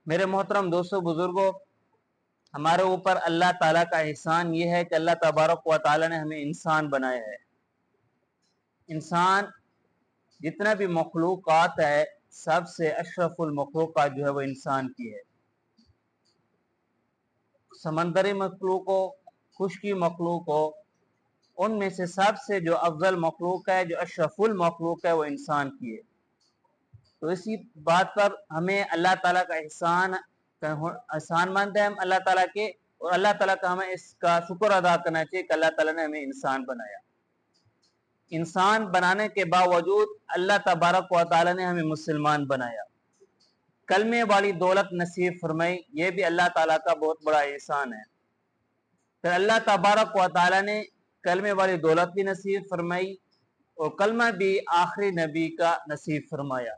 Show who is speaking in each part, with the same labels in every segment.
Speaker 1: میرے محترم دوستوں بزرگوں، ہمارے اوپر اللہ تعالیٰ کا احسان یہ ہے کہ اللہ تبارک و تعالیٰ نے ہمیں انسان بنایا ہے۔ انسان جتنا بھی مخلوقات ہے، سب سے اشرف المخلوقات جو ہے وہ انسان کی ہے۔ سمندری مخلوق ہو، خشکی مخلوق ہو، ان میں سے سب سے جو افضل مخلوق ہے، جو اشرف المخلوق ہے، وہ انسان کی ہے۔ تو اسی بات پر ہمیں اللہ تعالیٰ کا احسان مند ہے ہم اللہ تعالیٰ کے، اور اللہ تعالیٰ کا ہمیں اس کا شکر ادا کرنا چاہیے کہ اللہ تعالیٰ نے ہمیں انسان بنایا۔ انسان بنانے کے باوجود اللہ تبارک و تعالیٰ نے ہمیں مسلمان بنایا، کلمے والی دولت نصیب فرمائی، یہ بھی اللہ تعالیٰ کا بہت بڑا احسان ہے۔ پھر اللہ تبارک و تعالیٰ نے کلمے والی دولت بھی نصیب فرمائی اور کلمہ بھی آخری نبی کا نصیب فرمایا۔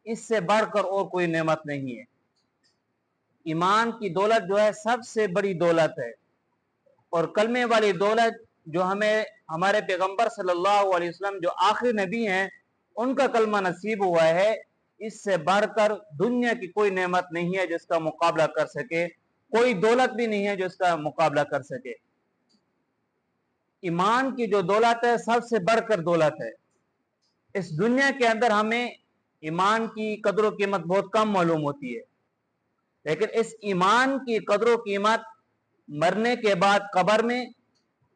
Speaker 1: اس سے بڑھ کر اور کوئی نعمت نہیں ہے۔ ایمان کی دولت جو ہے سب سے بڑی دولت ہے، اور کلمے والی دولت جو ہمیں ہمارے پیغمبر صلی اللہ علیہ وسلم جو آخری نبی ہیں ان کا کلمہ نصیب ہوا ہے، اس سے بڑھ کر دنیا کی کوئی نعمت نہیں ہے جو اس کا مقابلہ کر سکے، کوئی دولت بھی نہیں ہے جو اس کا مقابلہ کر سکے۔ ایمان کی جو دولت ہے سب سے بڑھ کر دولت ہے۔ اس دنیا کے اندر ہمیں ایمان کی قدر و قیمت بہت کم معلوم ہوتی ہے، لیکن اس ایمان کی قدر و قیمت مرنے کے بعد قبر میں،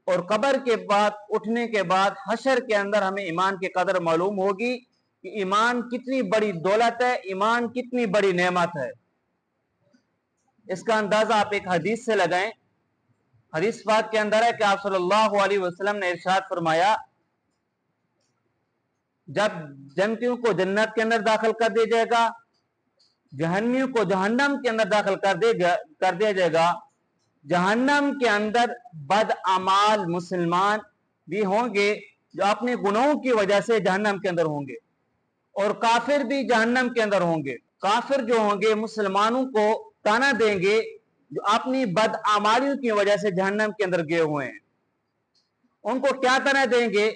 Speaker 1: اور قبر کے بعد اٹھنے کے بعد حشر کے اندر ہمیں ایمان کی قدر معلوم ہوگی کہ ایمان کتنی بڑی دولت ہے، ایمان کتنی بڑی نعمت ہے۔ اس کا اندازہ آپ ایک حدیث سے لگائیں۔ حدیث پاک کے اندر ہے کہ آپ صلی اللہ علیہ وسلم نے ارشاد فرمایا، جب جنتیوں کو جنت کے اندر داخل کر دیا جائے گا، جہنمیوں کو جہنم کے اندر داخل کر دیا جائے گا، جہنم کے اندر بدعمال مسلمان بھی ہوں گے جو اپنے گناہوں کی وجہ سے جہنم کے اندر ہوں گے، اور کافر بھی جہنم کے اندر ہوں گے۔ کافر جو ہوں گے مسلمانوں کو تانا دیں گے جو اپنی بدعمالیوں کی وجہ سے جہنم کے اندر گئے ہوئے ہیں۔ ان کو کیا تانا دیں گے؟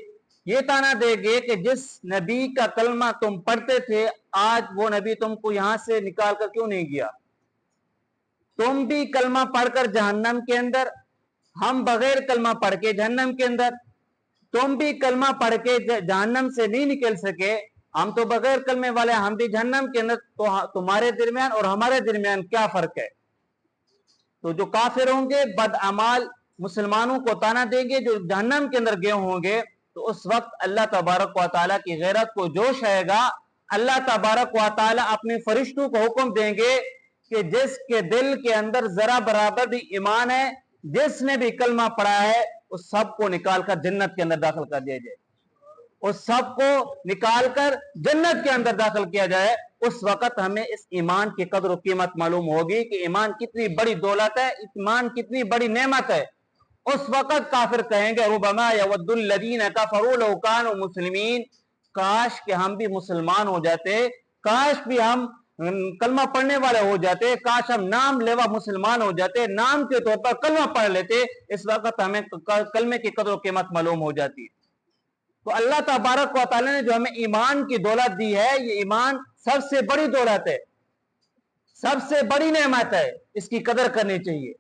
Speaker 1: یہ تانا دیں گے کہ جس نبی کا کلمہ تم پڑھتے تھے، آج وہ نبی تم کو یہاں سے نکال کر کیوں نہیں گیا؟ تم بھی کلمہ پڑھ کر جہنم کے اندر، ہم بغیر کلمہ پڑھ کے جہنم کے اندر۔ تم بھی کلمہ پڑھ کے جہنم سے نہیں نکل سکے، ہم تو بغیر کلمے والے، ہم بھی جہنم کے اندر، تو تمہارے درمیان اور ہمارے درمیان کیا فرق ہے؟ تو جو کافر ہوں گے بدعمال مسلمانوں کو تانا دیں گے جو جہنم کے اندر گئے ہوں گے، تو اس وقت اللہ تبارک و تعالیٰ کی غیرت کو جوش آئے گا۔ اللہ تبارک و تعالیٰ اپنے فرشتوں کو حکم دیں گے کہ جس کے دل کے اندر ذرا برابر بھی ایمان ہے، جس نے بھی کلمہ پڑھا ہے، اس سب کو نکال کر جنت کے اندر داخل کر دیا جائے، اس سب کو نکال کر جنت کے اندر داخل کیا جائے۔ اس وقت ہمیں اس ایمان کی قدر و قیمت معلوم ہوگی کہ ایمان کتنی بڑی دولت ہے، ایمان کتنی بڑی نعمت ہے۔ اس وقت کافر کہیں گے ربما یود الذین کفروا لو کانوا مسلمین، کاش کہ ہم بھی مسلمان ہو جاتے، کاش بھی ہم کلمہ پڑھنے والے ہو جاتے، کاش ہم نام لیوا مسلمان ہو جاتے، نام کے طور پر کلمہ پڑھ لیتے، اس وقت ہمیں کلمے کی قدر و قیمت معلوم ہو جاتی۔ تو اللہ تبارک و تعالیٰ نے جو ہمیں ایمان کی دولت دی ہے، یہ ایمان سب سے بڑی دولت ہے، سب سے بڑی نعمت ہے، اس کی قدر کرنی چاہیے۔